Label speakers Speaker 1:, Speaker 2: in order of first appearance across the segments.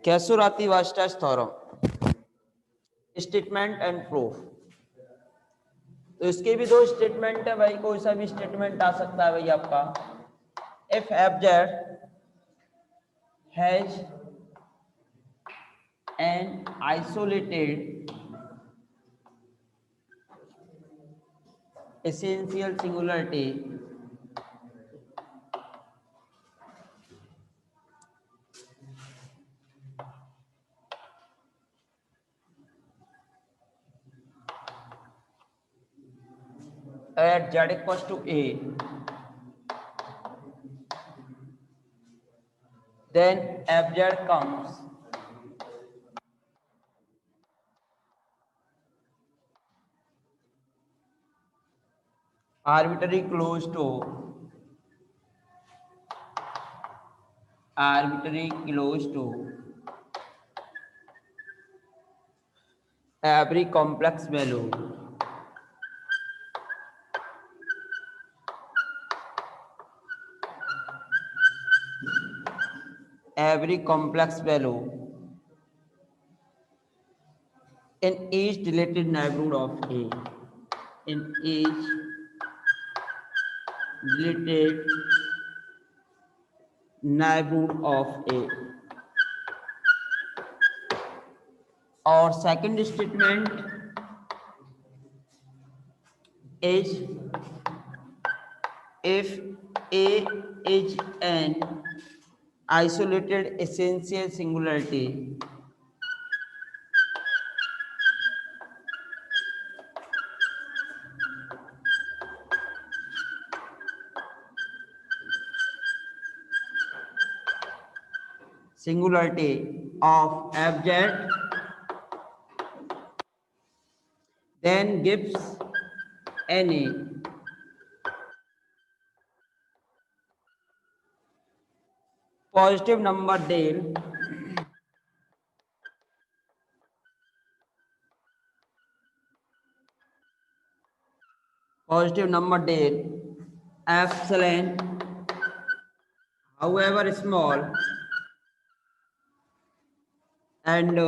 Speaker 1: कैसुराती-वास्टास theorem, statement and proof. तो इसके भी दो स्टेटमेंट है भाई, कोई सा भी स्टेटमेंट आ सकता है भाई आपका। If F z has an isolated essential singularity at z equals to a, then fz comes arbitrary close to every complex value in each deleted neighborhood of a, in each deleted neighborhood of a। और second statement is if a is an isolated essential singularity of fz, then gives any positive number del epsilon, however small, and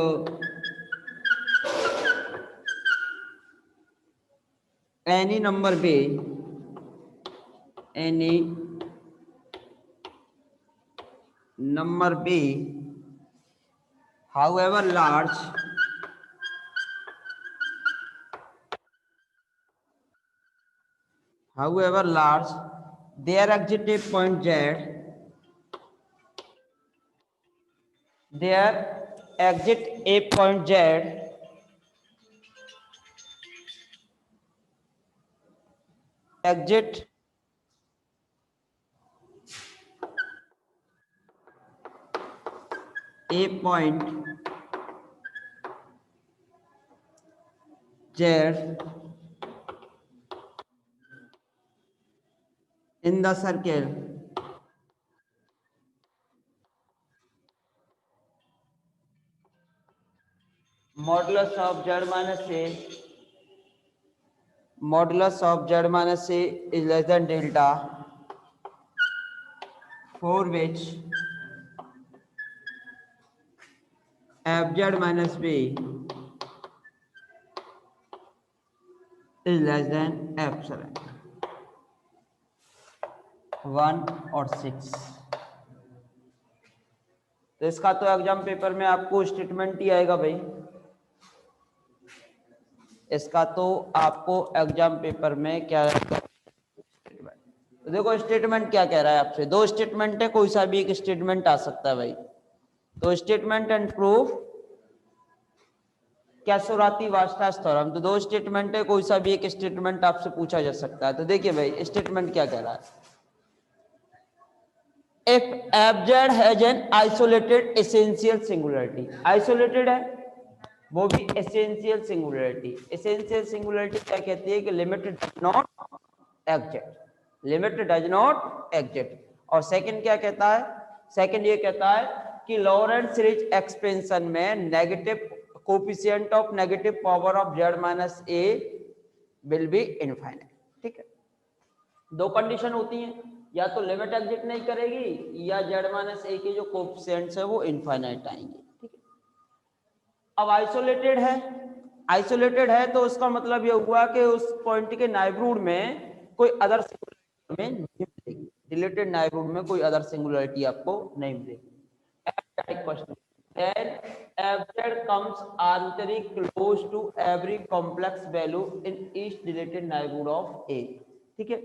Speaker 1: any number b, however large, their exit point z, exit a point z in the circle modulus of z minus a is less than delta, for which fz minus b is less than epsilon 1 और 6। तो इसका तो exam paper में आपको statement ही आएगा भाई, इसका तो आपको एग्जाम पेपर में क्या आएगा, तो देखो स्टेटमेंट क्या कह रहा है आपसे, दो स्टेटमेंट है, कोई सा भी एक स्टेटमेंट आ सकता है भाई। तो स्टेटमेंट एंड प्रूफ कैसुराती-वास्टास थ्योरम, तो दो स्टेटमेंट है, कोई सा भी एक स्टेटमेंट आपसे पूछा जा सकता है। तो देखिए भाई स्टेटमेंट क्या कह रहा है, if fz has an isolated essential singularity, isolated है वो भी एसेंशियल सिंगुलरिटी। एसेंशियल सिंगुलरिटी क्या कहती है कि लिमिट डज नॉट एग्जिस्ट। और सेकंड क्या कहता है, सेकंड ये कहता है कि लॉरेंट सीरीज एक्सपेंशन में negative coefficient of negative power of z minus a will be infinite. ठीक है, दो कंडीशन होती हैं, या तो लिमिट एग्जिस्ट नहीं करेगी या z माइनस a के जो कोएफिशिएंट्स है वो इनफाइनाइट आएंगे। ठीक है, अब आइसोलेटेड है तो उसका मतलब यह हुआ कि उस पॉइंट के नाइबरहुड में कोई अदर सिंगुलरिटी में नहीं मिलेगी, रिलेटेड नाइबरहुड में कोई अदर सिंगुलरिटी आपको नहीं मिलेगी। Question then fz comes arbitrarily close to every complex value in each related neighborhood of a। ठीक है,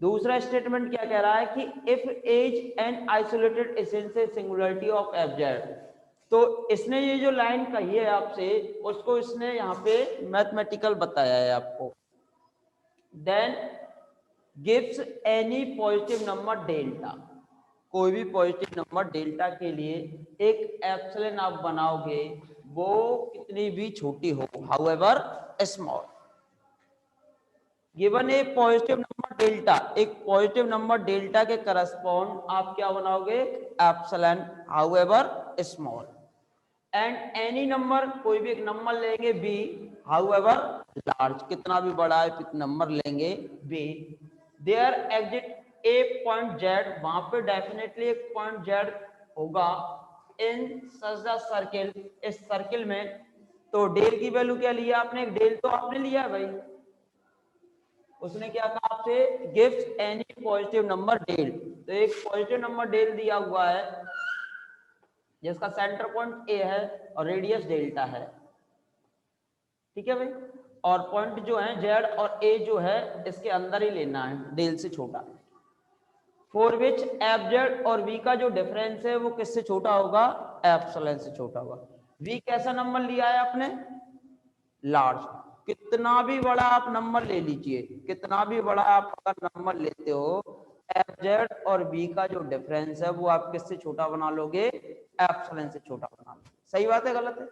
Speaker 1: दूसरा स्टेटमेंट क्या कह रहा है कि if as an isolated essential singularity of fz, तो इसने ये जो लाइन कही है आपसे उसको इसने यहाँ पे मैथमेटिकल बताया है आपको। Then gives any positive number delta, कोई भी पॉजिटिव नंबर डेल्टा के लिए एक एप्सिलॉन आप बनाओगे, वो कितनी भी छोटी हो, हाउएवर स्मॉल। गिवन ए पॉजिटिव नंबर डेल्टा, एक पॉजिटिव नंबर डेल्टा के करस्पॉन्ड आप क्या बनाओगे, epsilon however small. And any number, कोई भी एक नंबर लेंगे बी हाउएवर लार्ज, कितना भी बड़ा है नंबर लेंगे B. There exist a point z, वहां पे डेफिनेटली एक पॉइंट जेड होगा इन सच द सर्किल, इस सर्किल में। तो डेल की वैल्यू क्या लिया आपने, डेल तो आपने लिया है भाई, उसने क्या कहा आपसे, gives any positive number del. तो एक पॉजिटिव नंबर डेल दिया हुआ है जिसका सेंटर पॉइंट ए है और रेडियस डेल्टा है। ठीक है भाई, और पॉइंट जो है जेड और ए जो है इसके अंदर ही लेना है, डेल से छोटा। फॉर विच एफ जेड और वी का जो डिफरेंस है वो किससे छोटा होगा, एप्सिलॉन से छोटा होगा। वी कैसा नंबर लिया है आपने, लार्ज। कितना भी बड़ा आप नंबर ले लीजिए, कितना भी बड़ा आप अगर नंबर लेते हो, एफ जेड और बी का जो डिफरेंस है वो आप किससे छोटा बना लोगे, एप्सिलॉन से छोटा बना लोगे। सही बात है गलत है,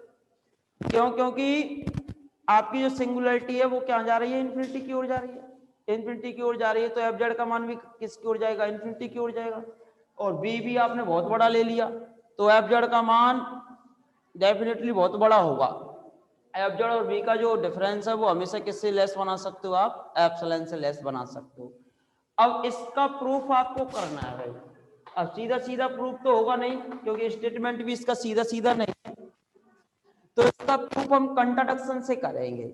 Speaker 1: क्यों, क्योंकि आपकी जो सिंगुलरिटी है वो क्या जा रही है, इन्फिनिटी की ओर जा रही है, इन्फिनिटी की ओर जा रही है, तो एफ जेड का मान भी किसकी ओर जाएगा, इन्फिनिटी की ओर जाएगा। और बी भी आपने बहुत बड़ा ले लिया तो एफ जेड का मान डेफिनेटली बहुत बड़ा होगा। एफ जेड और बी का जो डिफरेंस है वो हमेशा किससे लेस बना सकते हो आप, एप्सिलॉन से लेस बना सकते हो। अब इसका प्रूफ आपको करना है भाई। अब सीधा सीधा प्रूफ तो होगा नहीं क्योंकि स्टेटमेंट भी इसका सीधा सीधा नहीं है, तो इसका प्रूफ हम कंट्राडिक्शन से करेंगे।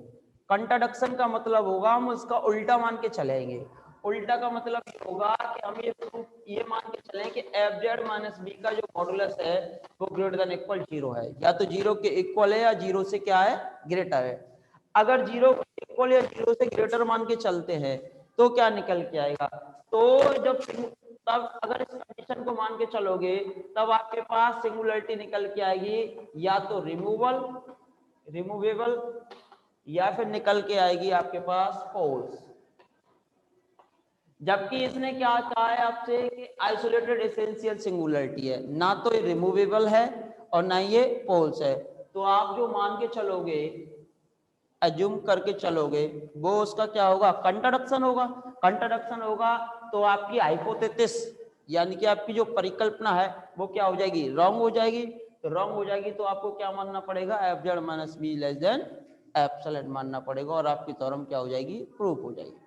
Speaker 1: कंट्राडिक्शन का मतलब होगा हम उसका उल्टा मान के चलेंगे। उल्टा का मतलब ये होगा कि हम ये प्रूफ ये मान के चलें कि एफ जेड माइनस बी का जो मॉडुलस है वो ग्रेटर देन इक्वल 0 है, या तो 0 के इक्वल है या 0 से क्या है, ग्रेटर है। अगर 0 के इक्वल या 0 से ग्रेटर मान के चलते हैं तो क्या निकल के आएगा, तो जब तब अगर इस कंडीशन को मान के चलोगे तब आपके पास सिंगुलरिटी निकल के आएगी या तो रिमूवेबल या फिर निकल के आएगी आपके पास पोल्स। जबकि इसने क्या कहा है आपसे कि आइसोलेटेड एसेंशियल सिंगुलरिटी है, ना तो ये रिमूवेबल है और ना ये पोल्स है। तो आप जो मान के चलोगे, एज्यूम करके चलोगे, वो उसका क्या होगा, कंट्राडिक्शन होगा। कंट्राडिक्शन होगा तो आपकी हाइपोथेसिस यानी कि आपकी जो परिकल्पना है वो क्या हो जाएगी, रॉन्ग हो जाएगी। तो रॉन्ग हो जाएगी तो आपको क्या मानना पड़ेगा, f z minus be less than epsilon मानना पड़ेगा और आपकी थ्योरम क्या हो जाएगी, प्रूफ हो जाएगी।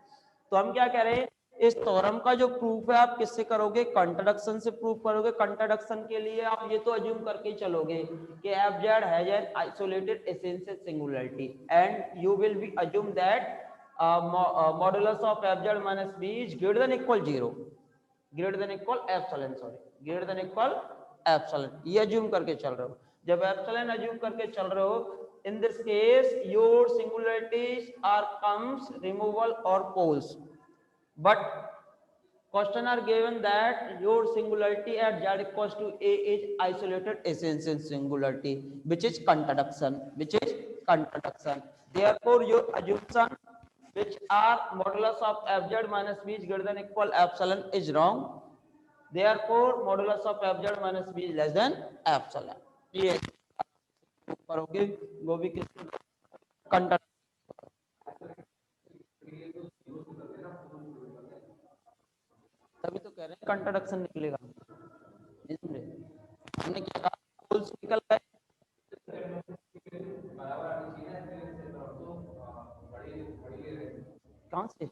Speaker 1: तो हम क्या कह रहे हैं, इस थ्योरम का जो प्रूफ है आप किससे करोगे, कंट्राडिक्शन से प्रूफ करोगे। कंट्राडिक्शन के लिए आप ये तो अज्यूम करके चलोगे कि f z has an isolated essential singularity and you will be assume that modulus of f z minus b is greater than equal 0, greater than equal epsilon, sorry greater than equal epsilon, ये assume करके चल रहे हो। जब epsilon assume करके चल रहे हो, in this case your singularities are comes removal or poles, but question are given that your singularity at z equals to a is isolated essential singularity which is contradiction, therefore your assumption which are modulus of fz minus b is greater than equal epsilon is wrong, therefore modulus of fz minus b is less than epsilon। ये करोगे वो भी किस कंट्रा, तभी तो कह रहे हैं कंट्राडिक्शन निकलेगा। हमने क्या कहा, पोल्स निकल गए, कहां से,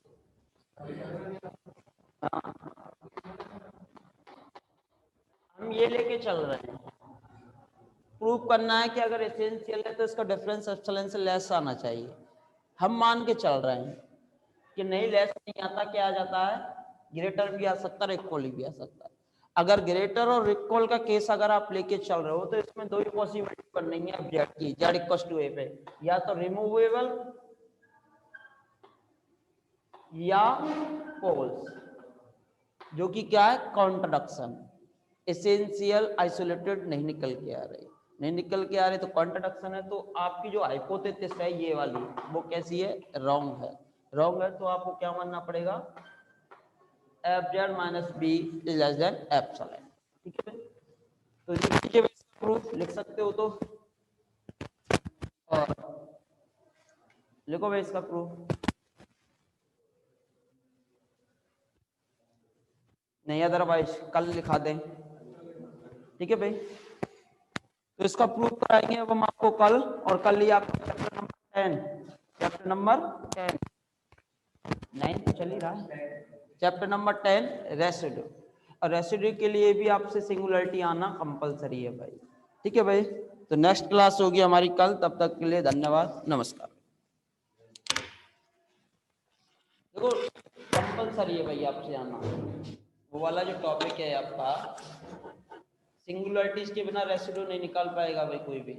Speaker 1: हम ये लेके चल रहे हैं, प्रूव करना है कि अगर एसेंशियल है तो इसका डिफरेंस एप्सिलॉन से लेस आना चाहिए। हम मान के चल रहे हैं कि नहीं लेस नहीं आता, क्या आ जाता है, ग्रेटर भी आ सकता है, इक्वल भी आ सकता है। अगर ग्रेटर और इक्वल का केस अगर आप लेके चल रहे हो तो इसमें दो ही पॉसिबिलिटी करनी है अब जेड की, जेड इक्वल टू ए पे, या तो रिमूवेबल या पोल्स, जो कि क्या है, कॉन्ट्रडिक्शन। एसेंशियल आइसोलेटेड नहीं निकल के आ रही, नहीं निकल के आ रही तो कॉन्ट्रडिक्शन है। तो आपकी जो हाइपोथेसिस है ये वाली, वो कैसी है, रॉन्ग है। रॉन्ग है तो आपको क्या मानना पड़ेगा, f z minus b is less than epsilon. ठीक है, तो ये प्रूफ लिख सकते हो तो, और लिखो भाई इसका प्रूफ। नहीं अदरवाइज कल लिखा दें। ठीक है भाई, तो इसका प्रूफ कराएंगे अब हम आपको कल, और कल ही आपको चैप्टर नंबर 10, चैप्टर नंबर 10 9 तो चल ही रहा है, चैप्टर नंबर 10 रेसिड्यू। और रेसिड्यू के लिए भी आपसे सिंगुलरिटी आना कंपलसरी है भाई। ठीक है भाई, तो नेक्स्ट क्लास होगी हमारी कल, तब तक के लिए धन्यवाद, नमस्कार। देखो कंपलसरी है भाई आपसे आना, वो वाला जो टॉपिक है आपका, सिंगुलरिटीज के बिना रेसिड्यू नहीं निकाल पाएगा भाई कोई भी।